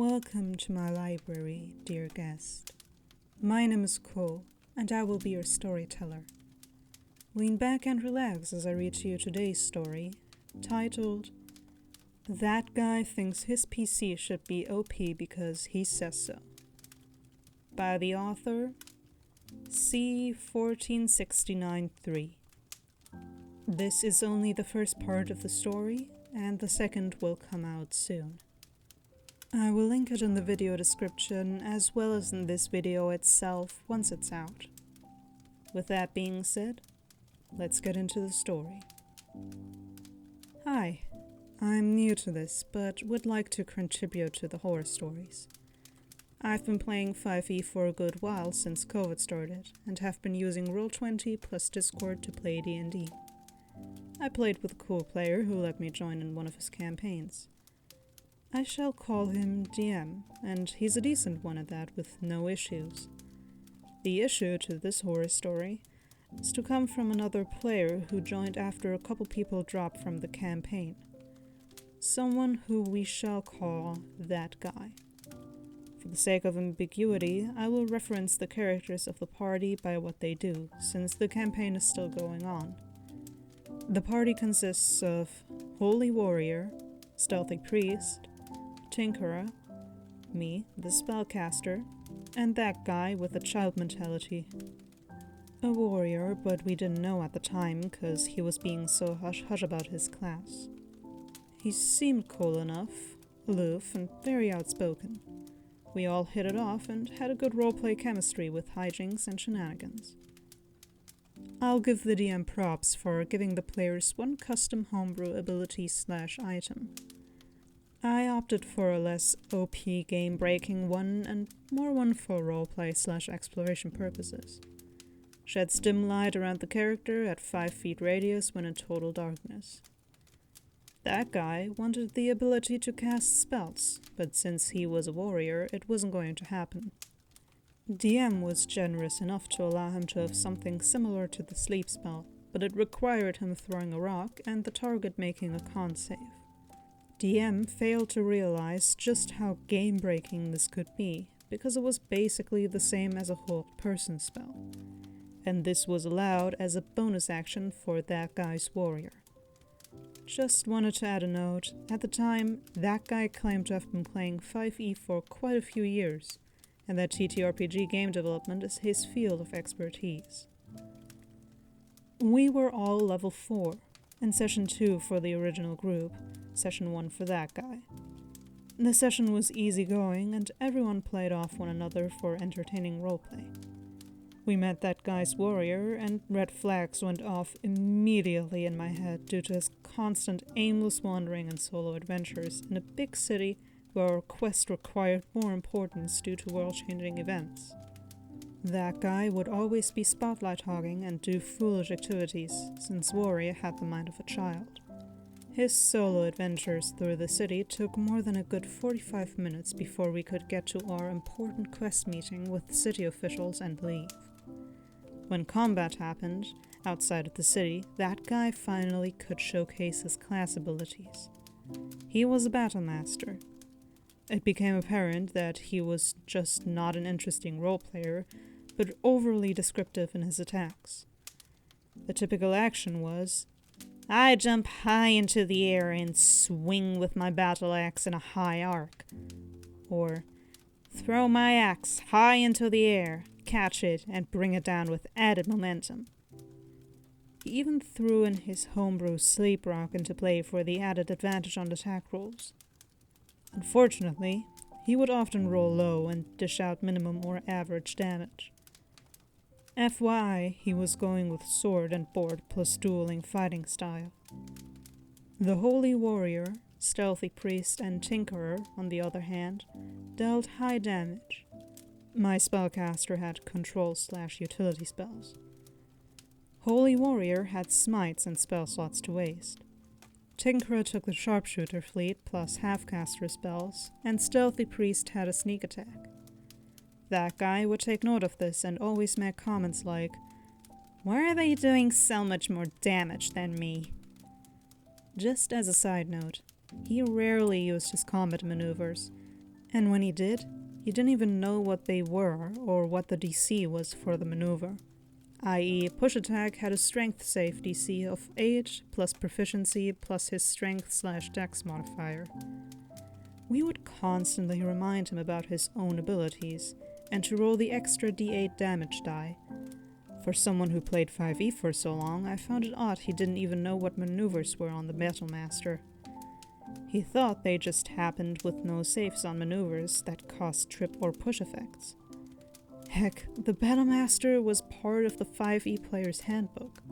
Welcome to my library, dear guest. My name is Cole, and I will be your storyteller. Lean back and relax as I read to you today's story, titled, That Guy Thinks His PC Should Be OP Because He Says So, by the author, C1469-3. This is only the first part of the story, and the second will come out soon. I will link it in the video description as well as in this video itself once it's out. With that being said, let's get into the story. Hi, I'm new to this but would like to contribute to the horror stories. I've been playing 5e for a good while since COVID started and have been using Roll20 plus Discord to play D&D. I played with a cool player who let me join in one of his campaigns. I shall call him DM, and he's a decent one at that with no issues. The issue to this horror story is to come from another player who joined after a couple people dropped from the campaign. Someone who we shall call that guy. For the sake of ambiguity, I will reference the characters of the party by what they do, since the campaign is still going on. The party consists of Holy Warrior, Stealthy Priest, Tinkerer, me, the spellcaster, and that guy with the child mentality. A warrior, but we didn't know at the time cause he was being so hush-hush about his class. He seemed cool enough, aloof, and very outspoken. We all hit it off and had a good roleplay chemistry with hijinks and shenanigans. I'll give the DM props for giving the players one custom homebrew ability/item. I opted for a less OP game-breaking one and more one for roleplay/exploration purposes. Sheds dim light around the character at 5 feet radius when in total darkness. That guy wanted the ability to cast spells, but since he was a warrior, it wasn't going to happen. DM was generous enough to allow him to have something similar to the sleep spell, but it required him throwing a rock and the target making a con save. DM failed to realize just how game-breaking this could be, because it was basically the same as a hold person spell, and this was allowed as a bonus action for that guy's warrior. Just wanted to add a note, at the time, that guy claimed to have been playing 5e for quite a few years, and that TTRPG game development is his field of expertise. We were all level 4, and session 2 for the original group, session 1 for that guy. The session was easygoing, and everyone played off one another for entertaining roleplay. We met that guy's warrior, and red flags went off immediately in my head due to his constant aimless wandering and solo adventures in a big city where our quest required more importance due to world-changing events. That guy would always be spotlight hogging and do foolish activities, since Warrior had the mind of a child. His solo adventures through the city took more than a good 45 minutes before we could get to our important quest meeting with city officials and leave. When combat happened, outside of the city, that guy finally could showcase his class abilities. He was a battle master. It became apparent that he was just not an interesting roleplayer, but overly descriptive in his attacks. The typical action was, I jump high into the air and swing with my battle axe in a high arc. Or, throw my axe high into the air, catch it, and bring it down with added momentum. He even threw in his homebrew sleep rock into play for the added advantage on attack rolls. Unfortunately, he would often roll low and dish out minimum or average damage. FYI, he was going with sword and board plus dueling fighting style. The Holy Warrior, Stealthy Priest, and Tinkerer, on the other hand, dealt high damage. My spellcaster had control/utility spells. Holy Warrior had smites and spell slots to waste. Tinkerer took the sharpshooter fleet plus half-caster spells, and Stealthy Priest had a sneak attack. That guy would take note of this and always make comments like, "Why are they doing so much more damage than me?" Just as a side note, he rarely used his combat maneuvers, And when he did, he didn't even know what they were or what the DC was for the maneuver. I.e., push attack had a strength save DC of 8 plus proficiency plus his strength/dex modifier. We would constantly remind him about his own abilities and to roll the extra d8 damage die. For someone who played 5e for so long, I found it odd he didn't even know what maneuvers were on the Battle Master. He thought they just happened with no saves on maneuvers that caused trip or push effects. Heck, the Battle Master was part of the 5e player's handbook.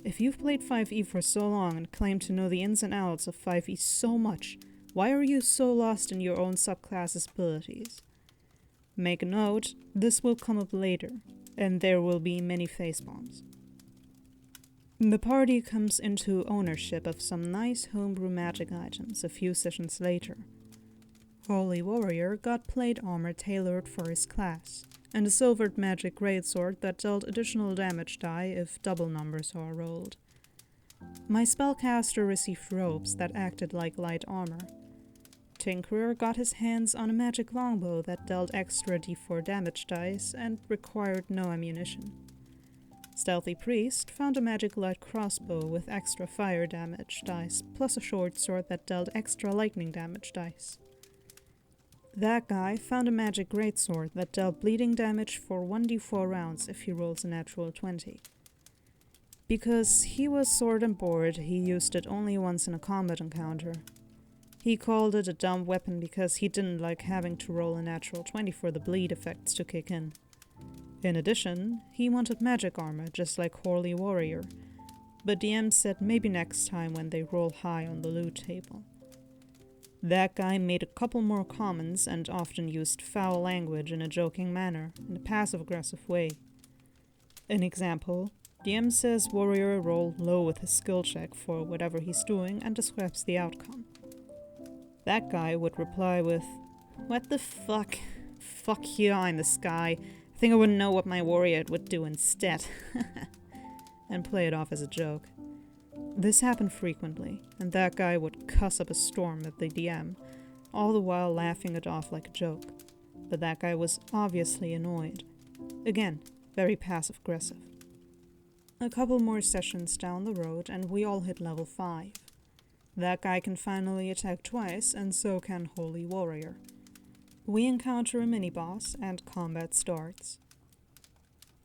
If you've played 5e for so long and claim to know the ins and outs of 5e so much, why are you so lost in your own subclass's abilities? Make a note, this will come up later, and there will be many face-bombs. The party comes into ownership of some nice homebrew magic items a few sessions later. Holy Warrior got plate armor tailored for his class, and a silvered magic greatsword that dealt additional damage die if double numbers are rolled. My spellcaster received robes that acted like light armor. Tinkerer got his hands on a magic longbow that dealt extra d4 damage dice and required no ammunition. Stealthy Priest found a magic light crossbow with extra fire damage dice, plus a short sword that dealt extra lightning damage dice. That guy found a magic greatsword that dealt bleeding damage for 1d4 rounds if he rolls a natural 20. Because he was sword and board, he used it only once in a combat encounter. He called it a dumb weapon because he didn't like having to roll a natural 20 for the bleed effects to kick in. In addition, he wanted magic armor, just like Holy Warrior, but DM said maybe next time when they roll high on the loot table. That guy made a couple more comments and often used foul language in a joking manner, in a passive-aggressive way. An example, DM says Warrior roll low with his skill check for whatever he's doing and describes the outcome. That guy would reply with, "What the fuck? Fuck you, I'm the sky. I think I wouldn't know what my warrior would do instead," and play it off as a joke. This happened frequently, and that guy would cuss up a storm at the DM, all the while laughing it off like a joke. But that guy was obviously annoyed. Again, very passive-aggressive. A couple more sessions down the road and we all hit level 5. That guy can finally attack twice, and so can Holy Warrior. We encounter a mini-boss, and combat starts.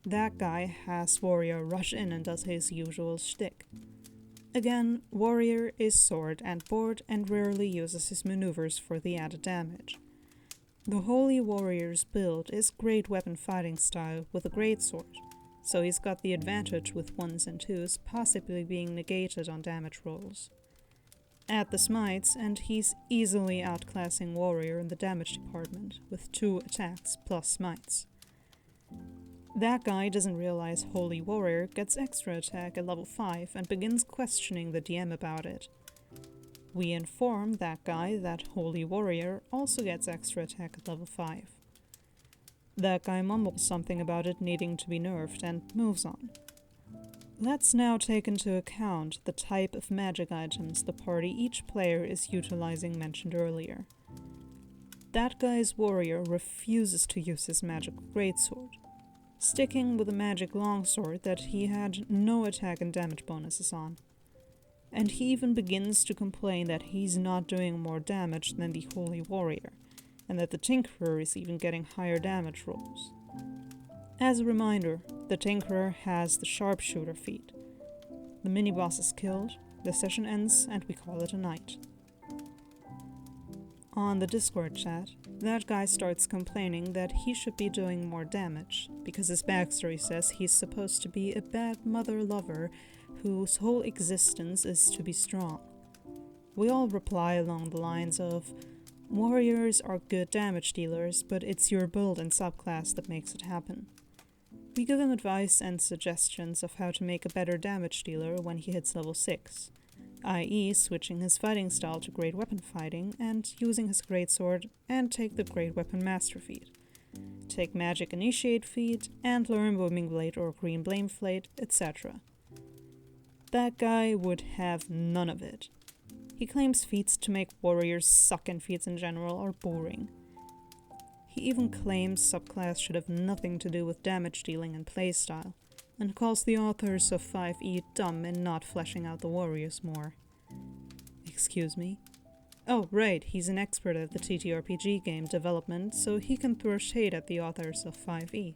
That guy has Warrior rush in and does his usual shtick. Again, Warrior is sword and board and rarely uses his maneuvers for the added damage. The Holy Warrior's build is great weapon fighting style with a greatsword, so he's got the advantage with 1s and 2s possibly being negated on damage rolls. Add the smites, and he's easily outclassing Warrior in the damage department, with 2 attacks plus smites. That guy doesn't realize Holy Warrior gets extra attack at level 5 and begins questioning the DM about it. We inform that guy that Holy Warrior also gets extra attack at level 5. That guy mumbles something about it needing to be nerfed and moves on. Let's now take into account the type of magic items the party each player is utilizing mentioned earlier. That guy's warrior refuses to use his magical greatsword, sticking with a magic longsword that he had no attack and damage bonuses on. And he even begins to complain that he's not doing more damage than the Holy Warrior, and that the Tinkerer is even getting higher damage rolls. As a reminder, the Tinkerer has the Sharpshooter feat. The mini-boss is killed, the session ends, and we call it a night. On the Discord chat, that guy starts complaining that he should be doing more damage, because his backstory says he's supposed to be a bad mother lover whose whole existence is to be strong. We all reply along the lines of, "Warriors are good damage dealers, but it's your build and subclass that makes it happen." We give him advice and suggestions of how to make a better damage dealer when he hits level 6, i.e. switching his fighting style to great weapon fighting and using his greatsword and take the great weapon master feat. Take magic initiate feat and learn booming blade or green blame blade, etc. That guy would have none of it. He claims feats to make warriors suck and feats in general are boring. He even claims subclass should have nothing to do with damage dealing and playstyle, and calls the authors of 5e dumb in not fleshing out the warriors more. Excuse me? Oh, right, he's an expert at the TTRPG game development, so he can throw shade at the authors of 5e.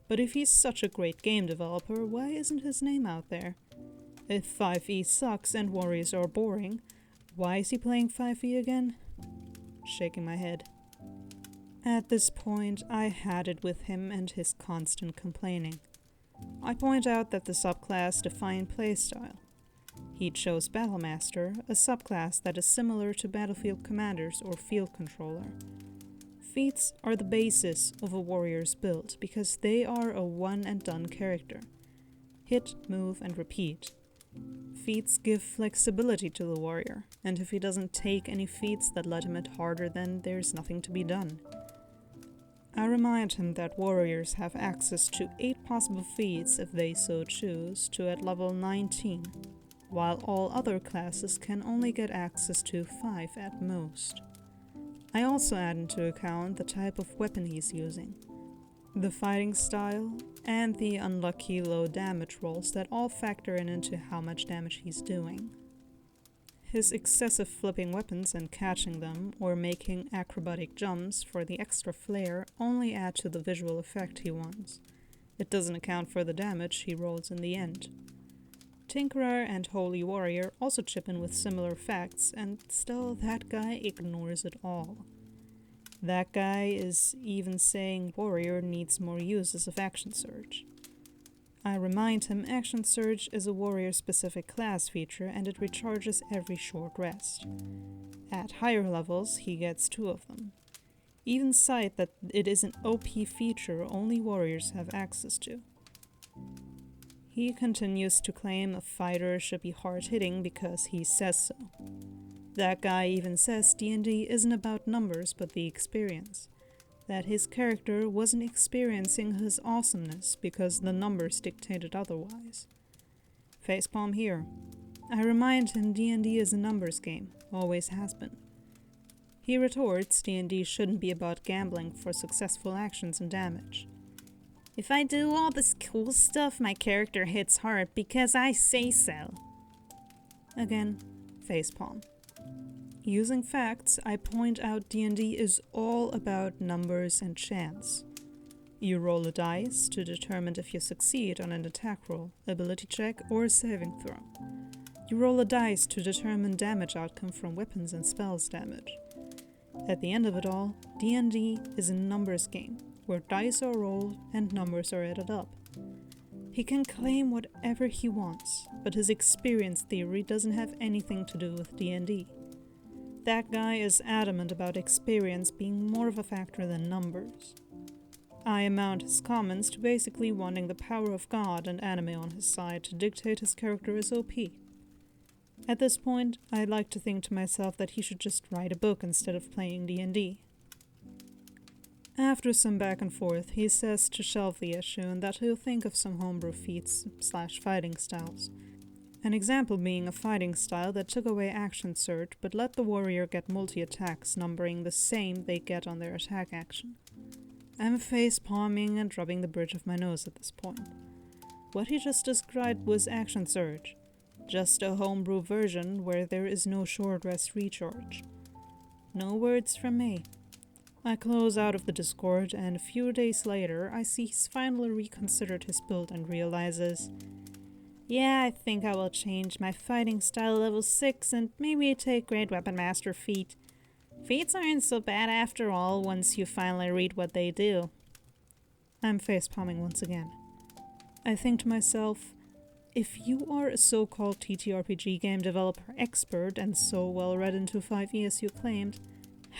But if he's such a great game developer, why isn't his name out there? If 5e sucks and warriors are boring, why is he playing 5e again? Shaking my head. At this point, I had it with him and his constant complaining. I point out that the subclass defined playstyle. He chose Battlemaster, a subclass that is similar to Battlefield Commanders or Field Controller. Feats are the basis of a warrior's build because they are a one-and-done character. Hit, move, and repeat. Feats give flexibility to the warrior, and if he doesn't take any feats that let him hit harder, then there's nothing to be done. I remind him that warriors have access to 8 possible feats if they so choose to at level 19, while all other classes can only get access to 5 at most. I also add into account the type of weapon he's using, the fighting style, and the unlucky low damage rolls that all factor into how much damage he's doing. His excessive flipping weapons and catching them, or making acrobatic jumps for the extra flair, only add to the visual effect he wants. It doesn't account for the damage he rolls in the end. Tinkerer and Holy Warrior also chip in with similar facts, and still that guy ignores it all. That guy is even saying Warrior needs more uses of Action Surge. I remind him Action Surge is a warrior-specific class feature and it recharges every short rest. At higher levels, he gets 2 of them. Even cite that it is an OP feature only warriors have access to. He continues to claim a fighter should be hard-hitting because he says so. That guy even says D&D isn't about numbers but the experience. That his character wasn't experiencing his awesomeness because the numbers dictated otherwise. Facepalm here. I remind him D&D is a numbers game, always has been. He retorts D&D shouldn't be about gambling for successful actions and damage. If I do all this cool stuff, my character hits hard because I say so. Again, facepalm. Using facts, I point out D&D is all about numbers and chance. You roll a dice to determine if you succeed on an attack roll, ability check, or a saving throw. You roll a dice to determine damage outcome from weapons and spells damage. At the end of it all, D&D is a numbers game, where dice are rolled and numbers are added up. He can claim whatever he wants, but his experience theory doesn't have anything to do with D&D. That guy is adamant about experience being more of a factor than numbers. I amount his comments to basically wanting the power of God and anime on his side to dictate his character as OP. At this point, I'd like to think to myself that he should just write a book instead of playing D&D. After some back and forth, he says to shelve the issue and that he'll think of some homebrew feats/fighting styles. An example being a fighting style that took away action surge but let the warrior get multi-attacks numbering the same they get on their attack action. I'm face-palming and rubbing the bridge of my nose at this point. What he just described was action surge, just a homebrew version where there is no short rest recharge. No words from me. I close out of the Discord and a few days later I see he's finally reconsidered his build and realizes, yeah, I think I will change my fighting style level 6 and maybe take Great Weapon Master feat. Feats aren't so bad after all once you finally read what they do. I'm facepalming once again. I think to myself, if you are a so-called TTRPG game developer expert and so well read into 5e as you claimed,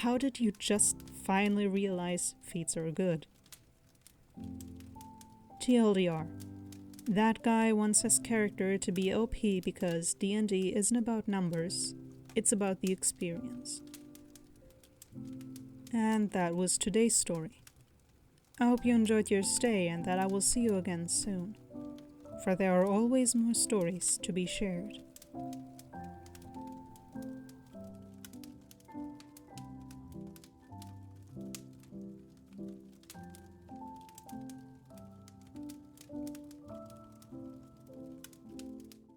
how did you just finally realize feats are good? TLDR. That guy wants his character to be OP because D&D isn't about numbers, it's about the experience. And that was today's story. I hope you enjoyed your stay and that I will see you again soon, for there are always more stories to be shared.